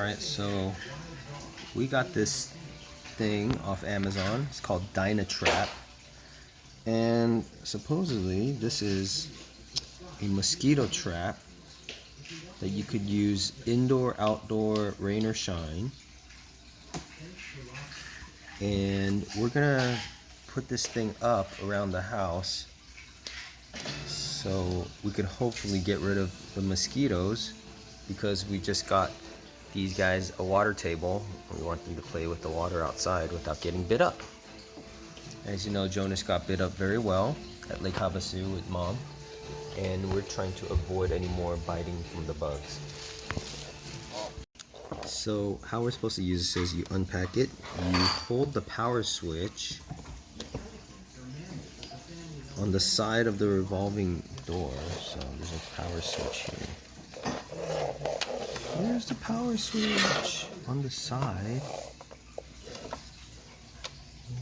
Alright, so we got this thing off Amazon. It's called Dynatrap. And supposedly this is a mosquito trap that you could use indoor, outdoor, rain or shine. And we're gonna put this thing up around the house so we could hopefully get rid of the mosquitoes, because we just got these guys a water table. We want them to play with the water outside without getting bit up. As you know, Jonas got bit up very well at Lake Havasu with Mom, and we're trying to avoid any more biting from the bugs. So how we're supposed to use this is you unpack it, you hold the power switch on the side of the revolving door. So there's a power switch here. There's the power switch on the side.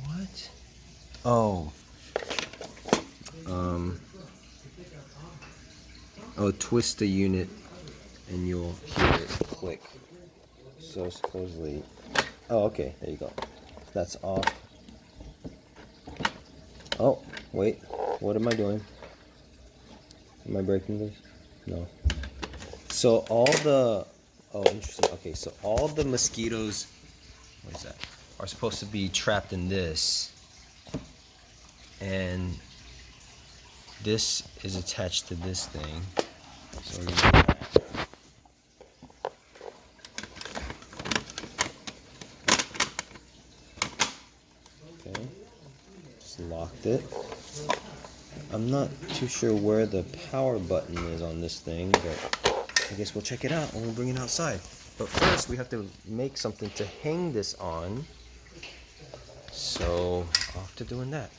What? Oh. Twist the unit and you'll hear it click. So supposedly, oh, okay, there you go. That's off. Oh, wait, what am I doing? Am I breaking this? No. So all the, oh, interesting. Okay, so all the mosquitoes, what is that, are supposed to be trapped in this. And this is attached to this thing. So we're gonna do that. Okay, just locked it. I'm not too sure where the power button is on this thing, but I guess we'll check it out and we'll bring it outside. But first we have to make something to hang this on. So off to doing that.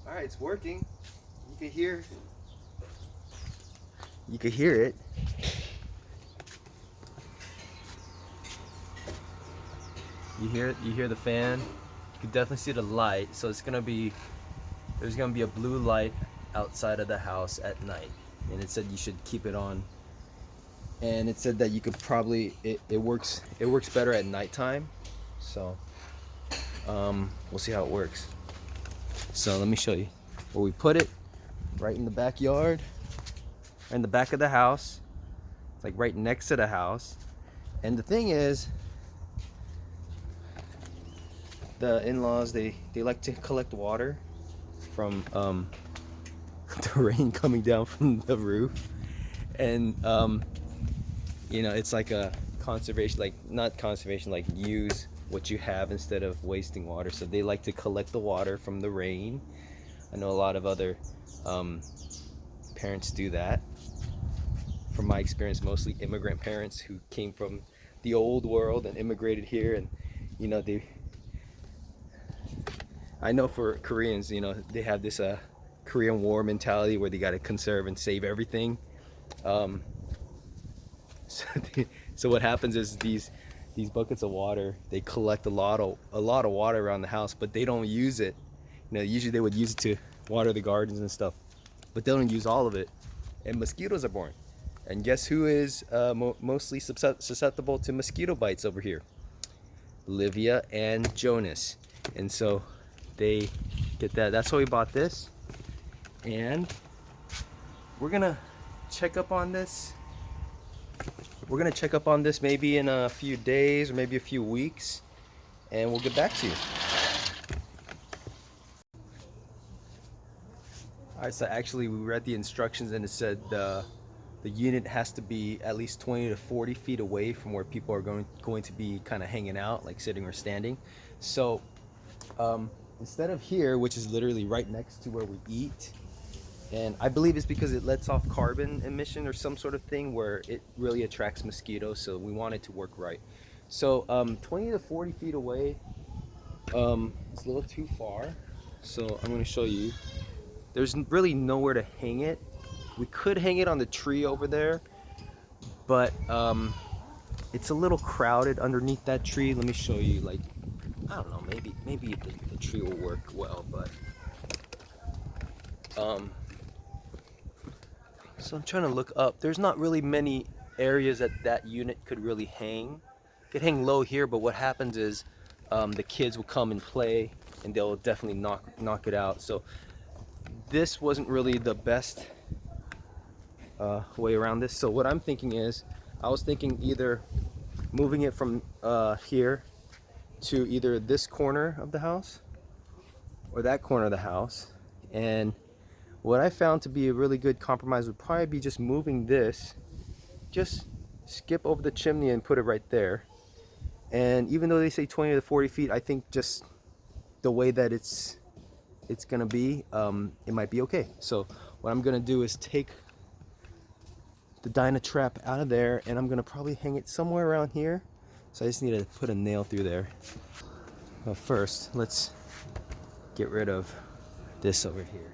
Alright, it's working. You can hear it. You hear the fan. You can definitely see the light. So there's gonna be a blue light outside of the house at night. And it said you should keep it on. And it said that you could probably it works better at nighttime. So we'll see how it works. So let me show you where we put it. Right in the backyard, right in the back of the house. It's like right next to the house. And the thing is, the in-laws, they like to collect water from the rain coming down from the roof. And you know, it's like a conservation, like not conservation, like use what you have instead of wasting water. So they like to collect the water from the rain. I know a lot of other parents do that. From my experience, mostly immigrant parents who came from the old world and immigrated here, and you know, I know for Koreans, you know, they have this Korean War mentality where they got to conserve and save everything. So what happens is these buckets of water, they collect a lot of water around the house, but they don't use it. You know, usually they would use it to water the gardens and stuff, but they don't use all of it, and mosquitoes are born. And guess who is mostly susceptible to mosquito bites over here? Livia and Jonas. And so they get that. That's why we bought this. And we're gonna check up on this. We're gonna check up on this maybe in a few days or maybe a few weeks, and we'll get back to you. Alright, so actually we read the instructions and it said the unit has to be at least 20 to 40 feet away from where people are going to be kind of hanging out, like sitting or standing. So instead of here, which is literally right next to where we eat, and I believe it's because it lets off carbon emission or some sort of thing where it really attracts mosquitoes, so we want it to work right. So 20 to 40 feet away, it's a little too far. So I'm gonna show you. There's really nowhere to hang it. We could hang it on the tree over there, but it's a little crowded underneath that tree. Let me show you. Like, I don't know, maybe the tree will work well, but so I'm trying to look up. There's not really many areas that unit could really hang. Could hang low here, but what happens is the kids will come and play, and they'll definitely knock it out. So this wasn't really the best way around this. So what I'm thinking is, I was thinking either moving it from here to either this corner of the house or that corner of the house. And what I found to be a really good compromise would probably be just moving this, just skip over the chimney and put it right there. And even though they say 20 to 40 feet, I think just the way that it's gonna be, it might be okay. So what I'm gonna do is take the Dynatrap out of there, and I'm gonna probably hang it somewhere around here. So I just need to put a nail through there. But first, let's get rid of this over here.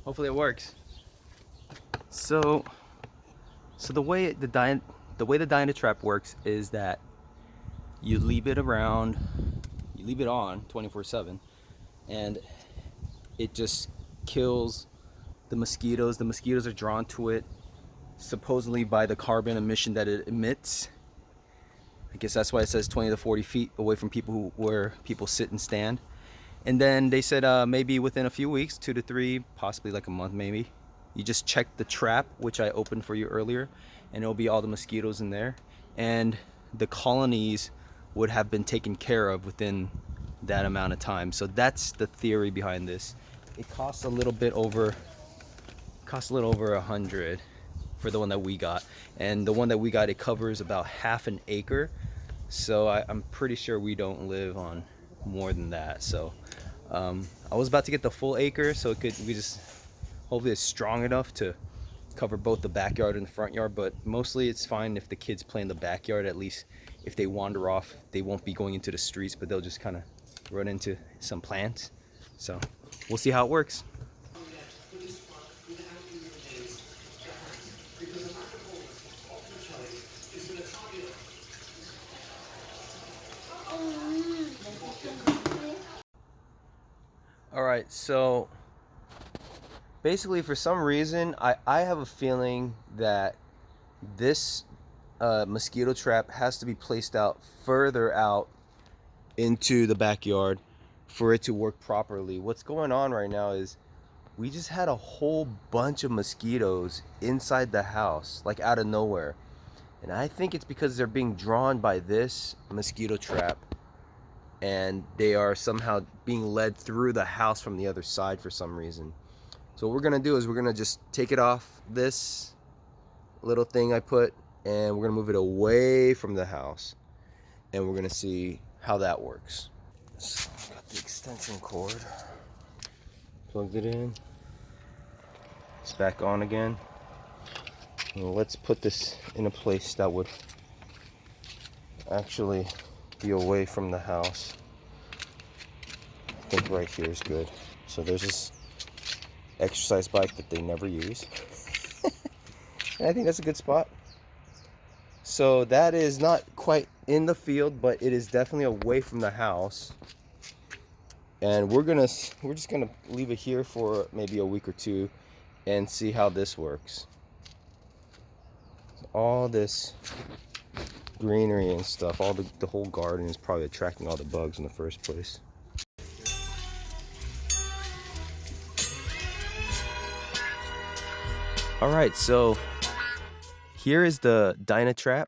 Hopefully it works. So the way the Dynatrap works is that you leave it around, you leave it on 24/7, and it just kills the mosquitoes. The mosquitoes are drawn to it supposedly by the carbon emission that it emits. I guess that's why it says 20 to 40 feet away from people where people sit and stand. And then they said maybe within a few weeks, 2 to 3, possibly like a month maybe, you just check the trap, which I opened for you earlier, and it'll be all the mosquitoes in there. And the colonies would have been taken care of within that amount of time. So that's the theory behind this. It costs a little over 100 for the one that we got. And the one that we got, it covers about half an acre. So I'm pretty sure we don't live on more than that. So I was about to get the full acre, so hopefully it's strong enough to cover both the backyard and the front yard. But mostly it's fine if the kids play in the backyard. At least if they wander off, they won't be going into the streets, but they'll just kind of run into some plants. So we'll see how it works. All right, so basically for some reason, I have a feeling that this mosquito trap has to be placed out further out into the backyard for it to work properly. What's going on right now is we just had a whole bunch of mosquitoes inside the house, like out of nowhere. And I think it's because they're being drawn by this mosquito trap, and they are somehow being led through the house from the other side for some reason. So what we're gonna do is we're gonna just take it off this little thing I put, and we're gonna move it away from the house, and we're gonna see how that works. So I've got the extension cord, plugged it in, it's back on again. Well, let's put this in a place that would actually be away from the house. I think right here is good. So there's this exercise bike that they never use. And I think that's a good spot. So that is not quite in the field, but it is definitely away from the house. And we're just gonna leave it here for maybe a week or two and see how this works. All this greenery and stuff, the whole garden is probably attracting all the bugs in the first place. All right, so here is the Dynatrap.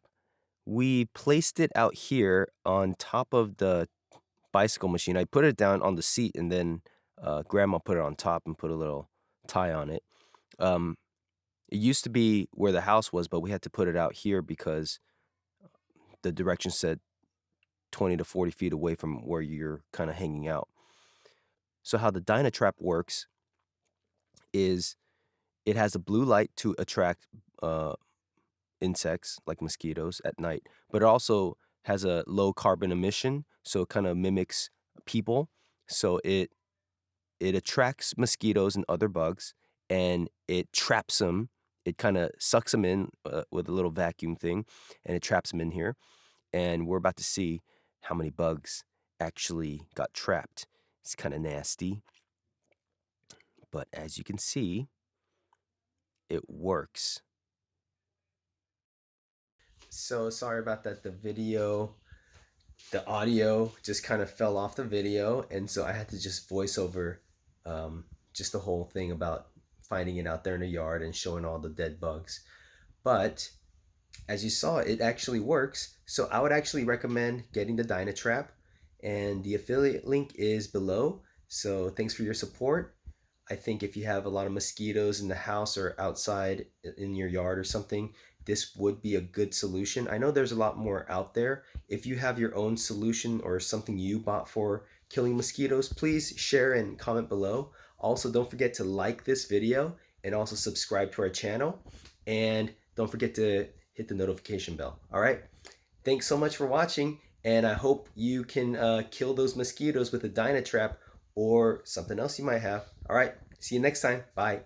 We placed it out here on top of the bicycle machine. I put it down on the seat, and then grandma put it on top and put a little tie on it. Um, it used to be where the house was, but we had to put it out here because the directions said 20 to 40 feet away from where you're kind of hanging out. So how the Dynatrap works is it has a blue light to attract insects like mosquitoes at night, but it also has a low carbon emission, so it kind of mimics people. So it attracts mosquitoes and other bugs, and it traps them. It kind of sucks them in with a little vacuum thing, and it traps them in here. And we're about to see how many bugs actually got trapped. It's kind of nasty, but as you can see, it works. So sorry about that. The audio just kind of fell off the video, and so I had to just voice over just the whole thing about finding it out there in the yard and showing all the dead bugs. But as you saw, it actually works. So I would actually recommend getting the Dynatrap, and the affiliate link is below. So thanks for your support. I think if you have a lot of mosquitoes in the house or outside in your yard or something, this would be a good solution. I know there's a lot more out there. If you have your own solution or something you bought for killing mosquitoes, please share and comment below. Also, don't forget to like this video and also subscribe to our channel. And don't forget to hit the notification bell. All right. Thanks so much for watching, and I hope you can kill those mosquitoes with a Dynatrap or something else you might have. All right. See you next time. Bye.